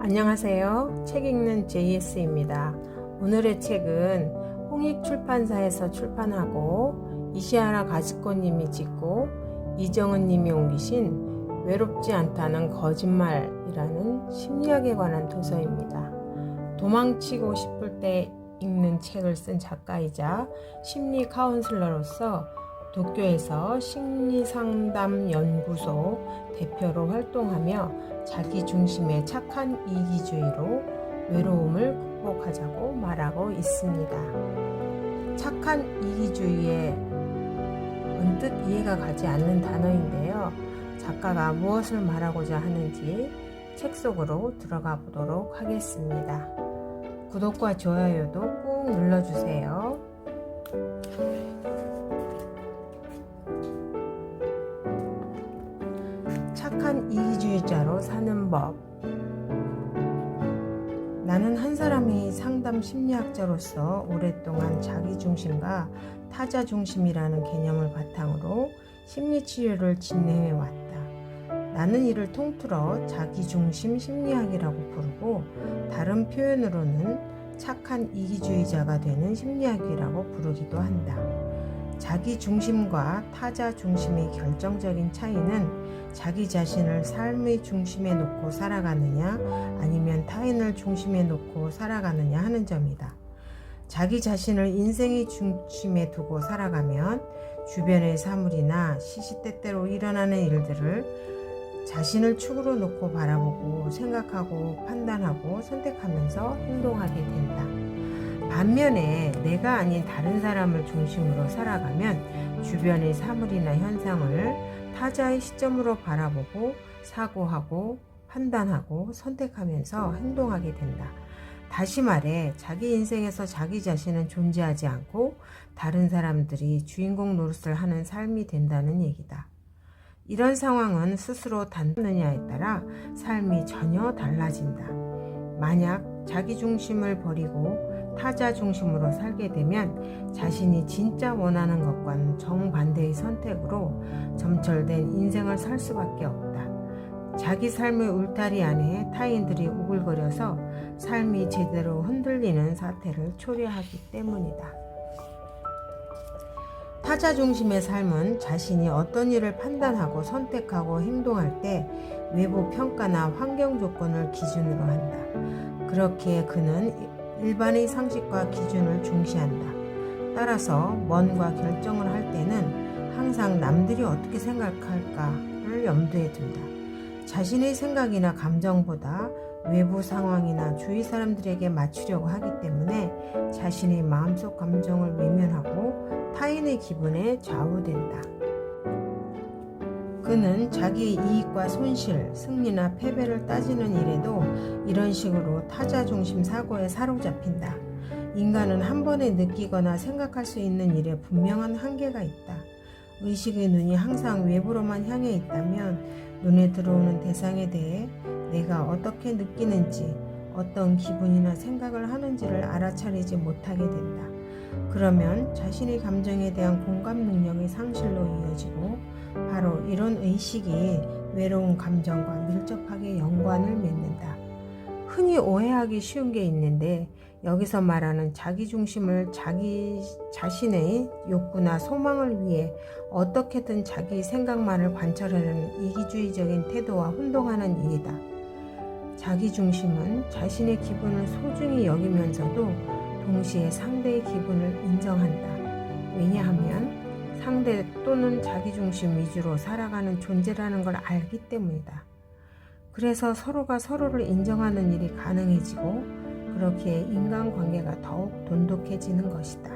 안녕하세요. 책 읽는 JS입니다. 오늘의 책은 홍익출판사에서 출판하고 이시아라 가지코님이 짓고 이정은님이 옮기신 외롭지 않다는 거짓말이라는 심리학에 관한 도서입니다. 도망치고 싶을 때 읽는 책을 쓴 작가이자 심리 카운슬러로서 도쿄에서 심리상담연구소 대표로 활동하며 자기중심의 착한 이기주의로 외로움을 극복하자고 말하고 있습니다. 착한 이기주의에 언뜻 이해가 가지 않는 단어인데요. 작가가 무엇을 말하고자 하는지 책 속으로 들어가 보도록 하겠습니다. 구독과 좋아요도 꾹 눌러주세요. 착한 이기주의자로 사는 법. 나는 한 사람의 상담 심리학자로서 오랫동안 자기중심과 타자중심이라는 개념을 바탕으로 심리치료를 진행해왔다. 나는 이를 통틀어 자기중심 심리학이라고 부르고 다른 표현으로는 착한 이기주의자가 되는 심리학이라고 부르기도 한다. 자기중심과 타자중심의 결정적인 차이는 자기 자신을 삶의 중심에 놓고 살아가느냐 아니면 타인을 중심에 놓고 살아가느냐 하는 점이다. 자기 자신을 인생의 중심에 두고 살아가면 주변의 사물이나 시시때때로 일어나는 일들을 자신을 축으로 놓고 바라보고 생각하고 판단하고 선택하면서 행동하게 된다. 반면에 내가 아닌 다른 사람을 중심으로 살아가면 주변의 사물이나 현상을 타자의 시점으로 바라보고 사고하고 판단하고 선택하면서 행동하게 된다. 다시 말해 자기 인생에서 자기 자신은 존재하지 않고 다른 사람들이 주인공 노릇을 하는 삶이 된다는 얘기다. 이런 상황은 스스로 단느냐에 따라 삶이 전혀 달라진다. 만약 자기 중심을 버리고 타자 중심으로 살게 되면 자신이 진짜 원하는 것과는 정반대의 선택으로 점철된 인생을 살 수밖에 없다. 자기 삶의 울타리 안에 타인들이 우글거려서 삶이 제대로 흔들리는 사태를 초래하기 때문이다. 타자 중심의 삶은 자신이 어떤 일을 판단하고 선택하고 행동할 때 외부 평가나 환경 조건을 기준으로 한다. 그렇게 그는 일반의 상식과 기준을 중시한다. 따라서 뭔가 결정을 할 때는 항상 남들이 어떻게 생각할까를 염두에 둔다. 자신의 생각이나 감정보다 외부 상황이나 주위 사람들에게 맞추려고 하기 때문에 자신의 마음속 감정을 외면하고 타인의 기분에 좌우된다. 그는 자기의 이익과 손실, 승리나 패배를 따지는 일에도 이런 식으로 타자 중심 사고에 사로잡힌다. 인간은 한 번에 느끼거나 생각할 수 있는 일에 분명한 한계가 있다. 의식의 눈이 항상 외부로만 향해 있다면 눈에 들어오는 대상에 대해 내가 어떻게 느끼는지, 어떤 기분이나 생각을 하는지를 알아차리지 못하게 된다. 그러면 자신의 감정에 대한 공감 능력의 상실로 이어지고 바로 이런 의식이 외로운 감정과 밀접하게 연관을 맺는다. 흔히 오해하기 쉬운 게 있는데 여기서 말하는 자기중심을 자기 자신의 욕구나 소망을 위해 어떻게든 자기 생각만을 관철하려는 이기주의적인 태도와 혼동하는 일이다. 자기중심은 자신의 기분을 소중히 여기면서도 동시에 상대의 기분을 인정한다. 왜냐하면 상대 또는 자기중심 위주로 살아가는 존재라는 걸 알기 때문이다. 그래서 서로가 서로를 인정하는 일이 가능해지고 그렇게 인간관계가 더욱 돈독해지는 것이다.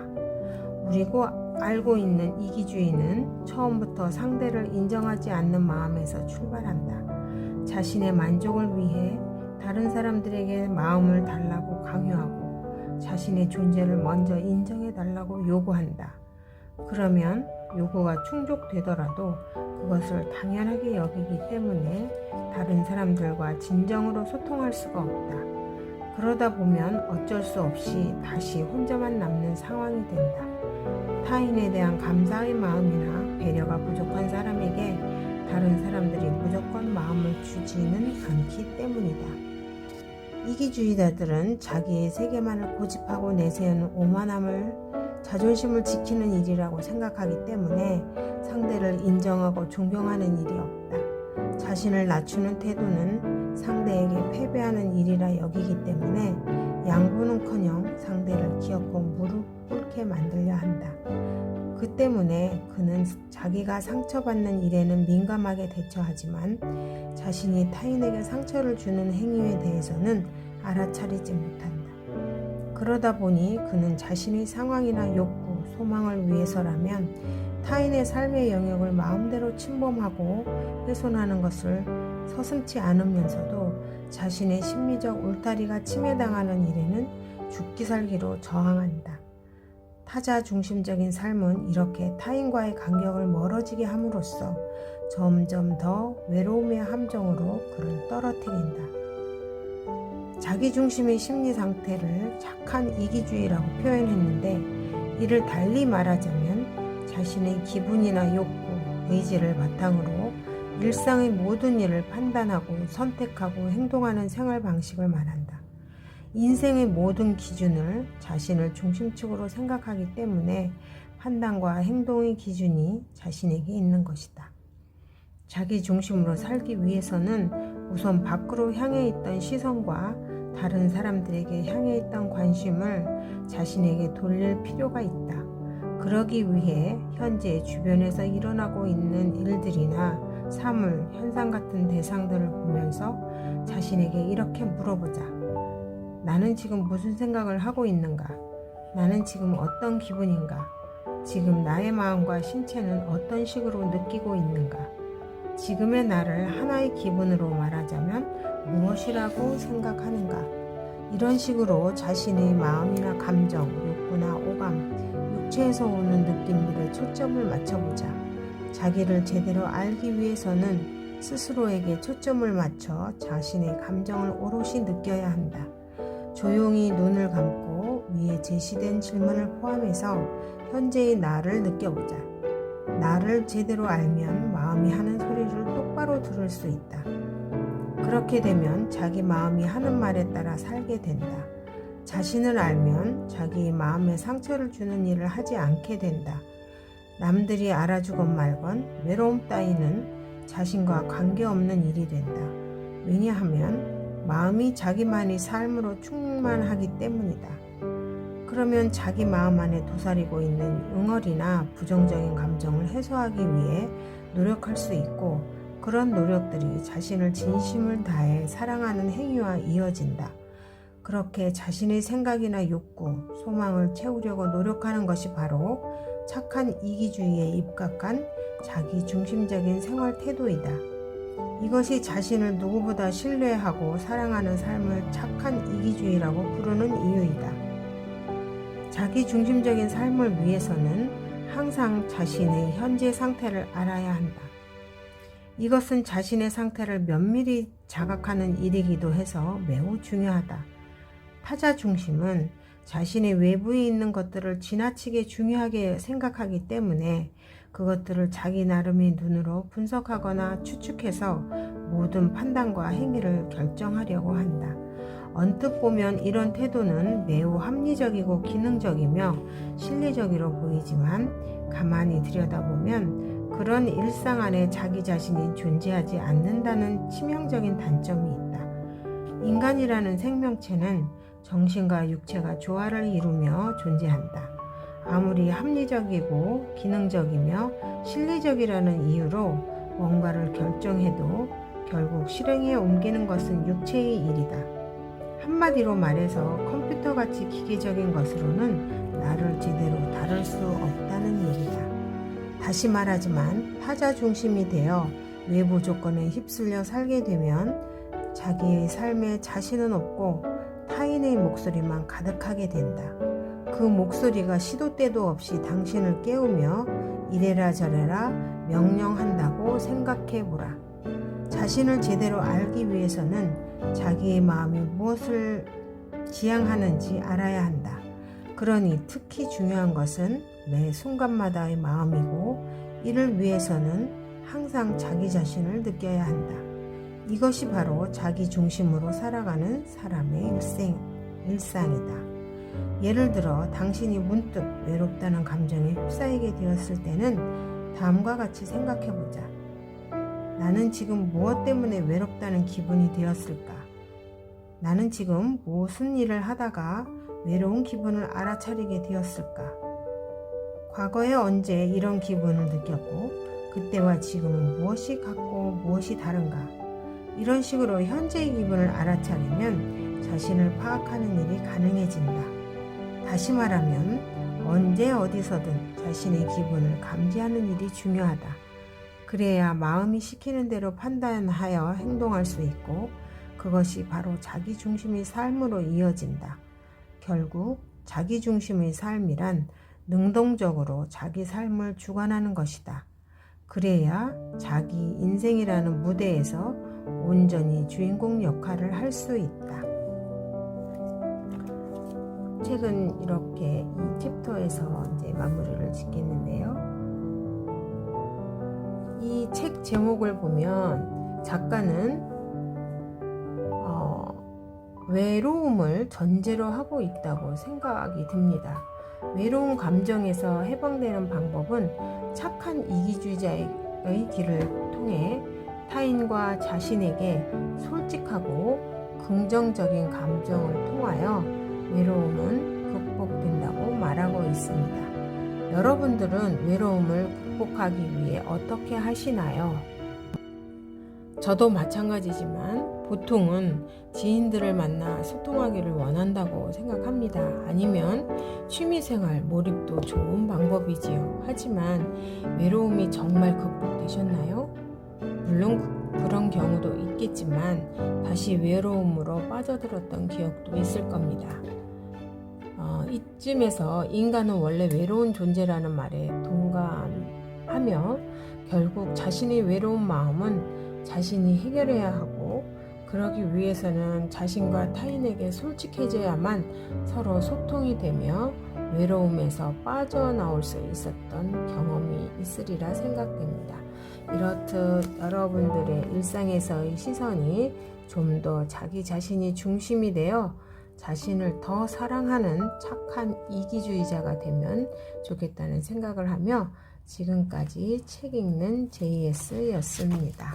우리가 알고 있는 이기주의는 처음부터 상대를 인정하지 않는 마음에서 출발한다. 자신의 만족을 위해 다른 사람들에게 마음을 달라고 강요하고 자신의 존재를 먼저 인정해달라고 요구한다. 그러면 요구가 충족되더라도 그것을 당연하게 여기기 때문에 다른 사람들과 진정으로 소통할 수가 없다. 그러다 보면 어쩔 수 없이 다시 혼자만 남는 상황이 된다. 타인에 대한 감사의 마음이나 배려가 부족한 사람에게 다른 사람들이 무조건 마음을 주지는 않기 때문이다. 이기주의자들은 자기의 세계만을 고집하고 내세우는 오만함을 자존심을 지키는 일이라고 생각하기 때문에 상대를 인정하고 존경하는 일이 없다. 자신을 낮추는 태도는 상대에게 패배하는 일이라 여기기 때문에 양보는커녕 상대를 기어코 무릎 꿇게 만들려 한다. 그 때문에 그는 자기가 상처받는 일에는 민감하게 대처하지만 자신이 타인에게 상처를 주는 행위에 대해서는 알아차리지 못한다. 그러다 보니 그는 자신의 상황이나 욕구, 소망을 위해서라면 타인의 삶의 영역을 마음대로 침범하고 훼손하는 것을 서슴지 않으면서도 자신의 심리적 울타리가 침해당하는 일에는 죽기 살기로 저항한다. 타자 중심적인 삶은 이렇게 타인과의 간격을 멀어지게 함으로써 점점 더 외로움의 함정으로 그를 떨어뜨린다. 자기중심의 심리 상태를 착한 이기주의라고 표현했는데, 이를 달리 말하자면 자신의 기분이나 욕구, 의지를 바탕으로 일상의 모든 일을 판단하고 선택하고 행동하는 생활 방식을 말한다. 인생의 모든 기준을 자신을 중심축으로 생각하기 때문에 판단과 행동의 기준이 자신에게 있는 것이다. 자기 중심으로 살기 위해서는 우선 밖으로 향해 있던 시선과 다른 사람들에게 향해 있던 관심을 자신에게 돌릴 필요가 있다. 그러기 위해 현재 주변에서 일어나고 있는 일들이나 사물, 현상 같은 대상들을 보면서 자신에게 이렇게 물어보자. 나는 지금 무슨 생각을 하고 있는가? 나는 지금 어떤 기분인가? 지금 나의 마음과 신체는 어떤 식으로 느끼고 있는가? 지금의 나를 하나의 기분으로 말하자면 무엇이라고 생각하는가? 이런 식으로 자신의 마음이나 감정, 욕구나 오감, 육체에서 오는 느낌들에 초점을 맞춰보자. 자기를 제대로 알기 위해서는 스스로에게 초점을 맞춰 자신의 감정을 오롯이 느껴야 한다. 조용히 눈을 감고 위에 제시된 질문을 포함해서 현재의 나를 느껴보자. 나를 제대로 알면 마음이 하는 소리를 똑바로 들을 수 있다. 그렇게 되면 자기 마음이 하는 말에 따라 살게 된다. 자신을 알면 자기의 마음에 상처를 주는 일을 하지 않게 된다. 남들이 알아주건 말건 외로움 따위는 자신과 관계없는 일이 된다. 왜냐하면 마음이 자기만의 삶으로 충만하기 때문이다. 그러면 자기 마음 안에 도사리고 있는 응어리나 부정적인 감정을 해소하기 위해 노력할 수 있고, 그런 노력들이 자신을 진심을 다해 사랑하는 행위와 이어진다. 그렇게 자신의 생각이나 욕구, 소망을 채우려고 노력하는 것이 바로 착한 이기주의에 입각한 자기 중심적인 생활 태도이다. 이것이 자신을 누구보다 신뢰하고 사랑하는 삶을 착한 이기주의라고 부르는 이유이다. 자기 중심적인 삶을 위해서는 항상 자신의 현재 상태를 알아야 한다. 이것은 자신의 상태를 면밀히 자각하는 일이기도 해서 매우 중요하다. 타자 중심은 자신의 외부에 있는 것들을 지나치게 중요하게 생각하기 때문에 그것들을 자기 나름의 눈으로 분석하거나 추측해서 모든 판단과 행위를 결정하려고 한다. 언뜻 보면 이런 태도는 매우 합리적이고 기능적이며 실리적으로 보이지만 가만히 들여다보면 그런 일상 안에 자기 자신이 존재하지 않는다는 치명적인 단점이 있다. 인간이라는 생명체는 정신과 육체가 조화를 이루며 존재한다. 아무리 합리적이고 기능적이며 실리적이라는 이유로 뭔가를 결정해도 결국 실행에 옮기는 것은 육체의 일이다. 한마디로 말해서 컴퓨터같이 기계적인 것으로는 나를 제대로 다룰 수 없다는 얘기다. 다시 말하지만 타자 중심이 되어 외부 조건에 휩쓸려 살게 되면 자기의 삶에 자신은 없고 타인의 목소리만 가득하게 된다. 그 목소리가 시도 때도 없이 당신을 깨우며 이래라 저래라 명령한다고 생각해보라. 자신을 제대로 알기 위해서는 자기의 마음이 무엇을 지향하는지 알아야 한다. 그러니 특히 중요한 것은 매 순간마다의 마음이고, 이를 위해서는 항상 자기 자신을 느껴야 한다. 이것이 바로 자기 중심으로 살아가는 사람의 일상이다. 예를 들어 당신이 문득 외롭다는 감정에 휩싸이게 되었을 때는 다음과 같이 생각해보자. 나는 지금 무엇 때문에 외롭다는 기분이 되었을까? 나는 지금 무슨 일을 하다가 외로운 기분을 알아차리게 되었을까? 과거에 언제 이런 기분을 느꼈고 그때와 지금은 무엇이 같고 무엇이 다른가? 이런 식으로 현재의 기분을 알아차리면 자신을 파악하는 일이 가능해진다. 다시 말하면 언제 어디서든 자신의 기분을 감지하는 일이 중요하다. 그래야 마음이 시키는 대로 판단하여 행동할 수 있고 그것이 바로 자기중심의 삶으로 이어진다. 결국 자기중심의 삶이란 능동적으로 자기 삶을 주관하는 것이다. 그래야 자기 인생이라는 무대에서 온전히 주인공 역할을 할 수 있다. 책은 이렇게 이 챕터에서 이제 마무리를 짓겠는데요. 이 책 제목을 보면 작가는 외로움을 전제로 하고 있다고 생각이 듭니다. 외로운 감정에서 해방되는 방법은 착한 이기주의자의 길을 통해 타인과 자신에게 솔직하고 긍정적인 감정을 통하여 외로움은 극복된다고 말하고 있습니다. 여러분들은 외로움을 극복하기 위해 어떻게 하시나요? 저도 마찬가지지만 보통은 지인들을 만나 소통하기를 원한다고 생각합니다. 아니면 취미생활 몰입도 좋은 방법이지요. 하지만 외로움이 정말 극복되셨나요? 물론 그런 경우도 있겠지만 다시 외로움으로 빠져들었던 기억도 있을 겁니다. 이쯤에서 인간은 원래 외로운 존재라는 말에 동감하며 결국 자신의 외로운 마음은 자신이 해결해야 하고 그러기 위해서는 자신과 타인에게 솔직해져야만 서로 소통이 되며 외로움에서 빠져나올 수 있었던 경험이 있으리라 생각됩니다. 이렇듯 여러분들의 일상에서의 시선이 좀 더 자기 자신이 중심이 되어 자신을 더 사랑하는 착한 이기주의자가 되면 좋겠다는 생각을 하며 지금까지 책 읽는 JS였습니다.